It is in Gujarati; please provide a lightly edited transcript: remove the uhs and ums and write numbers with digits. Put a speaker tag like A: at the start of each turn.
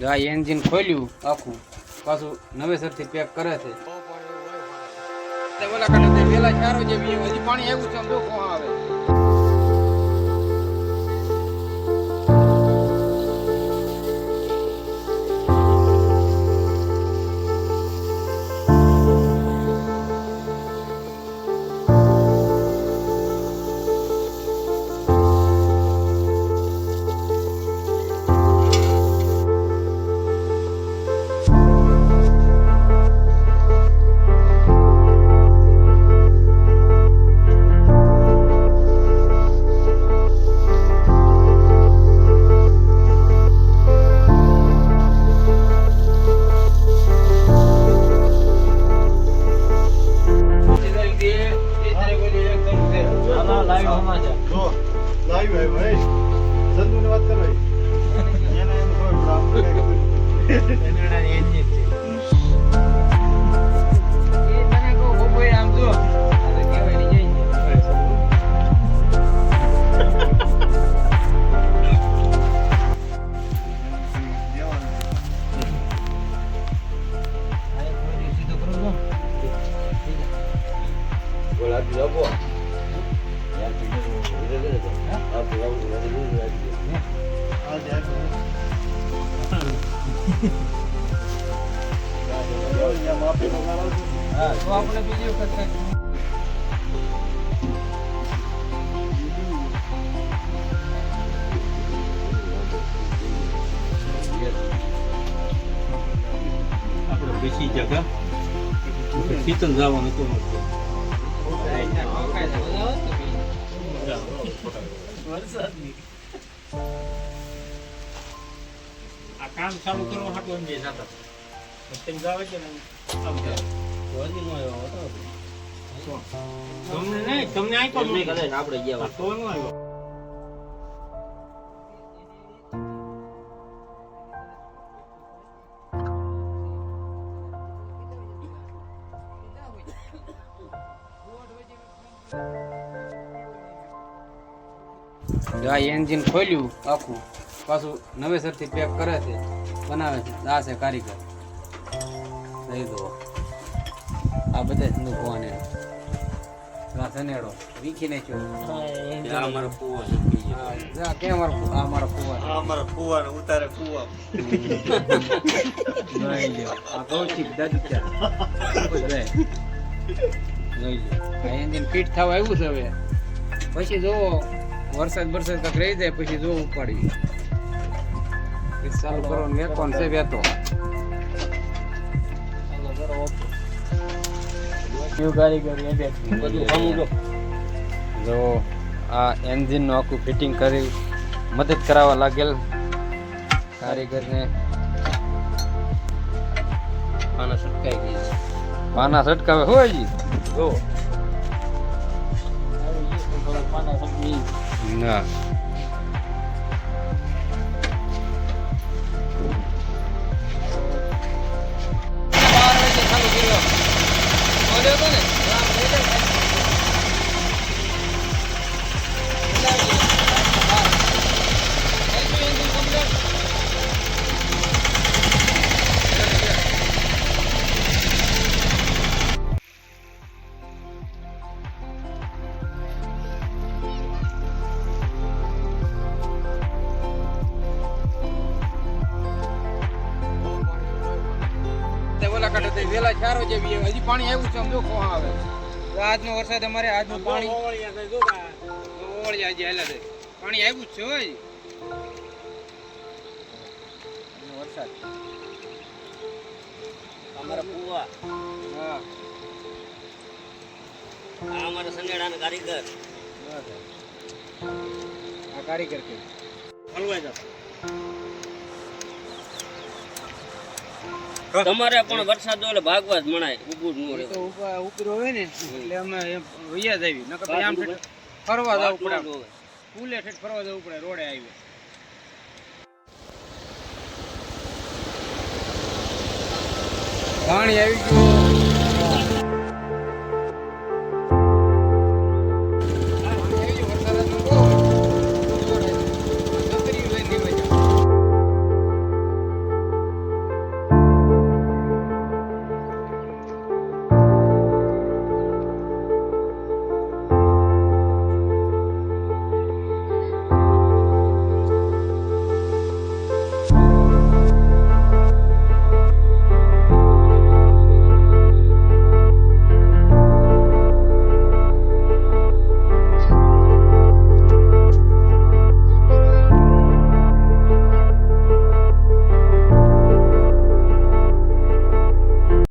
A: આ એન્જિન ખોલ્યું આખું પાછું નવેસરથી પેક કરે છે. ઓલા કાંઠે વેલા ચારો જેવી હજી પાણી આવ્યું છે આમ જો કોણ આવે. આપણે બીજી વખત
B: આપણે બેસી જગા સીતન જવાનું તો આ કામ ચાલુ કરવા હાટું એમ જતા તેમ જાવે છે ને તમને નહીં તમને આઈ તો નહીં કરે આપણે ગયા તો ન આવ્યો.
A: આ એન્જિન ખોલ્યું આખું પાછું નવેસરથી પેક કરે છે બનાવે છે. આ છે કારીગર દઈ દો આ બધા ઠંડુ કોને સનેડો વીખી નાખ્યો.
B: અમારો ફુવા
A: કેમ અમારો ફુવા
B: અમારો ફુવા ઉતારે ફુવા
A: આ કૌશિક દાદા આ એન્જિન ફિટ થવા આવ્યું છે હવે. પછી જોવો વરસાદ તક રહી જાય પછી જો ઉપાડી ચાલુ કરો વેકોન છે વેતો જો આ એન્જિન નું આખું ફિટિંગ કરી મદદ કરાવવા લાગેલ કારીગરને. પાના સટકાઈ ગઈ પાના સટકાવે હોય જી જો ના ઓલા કાંઠે વેલા ચારો જેવી હજી પાણી આવ્યું છે આમ જો કોણ આવે. આજનો વરસાદ અમારે આજનું પાણી ઓવળિયા હજી હાલ્યા છે પાણી આવ્યું જ છે હોય વરસાદ
B: અમારા ફુવા
A: હા
B: આ અમારા સનેડાના કારીગર
A: આ કારીગર કે
B: હલવાઈ જતા તમારે પણ વરસાદ એટલે ભાગવા જ મણાય ઉભું જ ન રહે
A: તો ઉપર હોય ને એટલે અમે વૈયા જ આવી નકર આમ ફરવા જવું પડે પુલે ઠેઠ ફરવા જવું પડે રોડે આવી પાણી આવી ગયું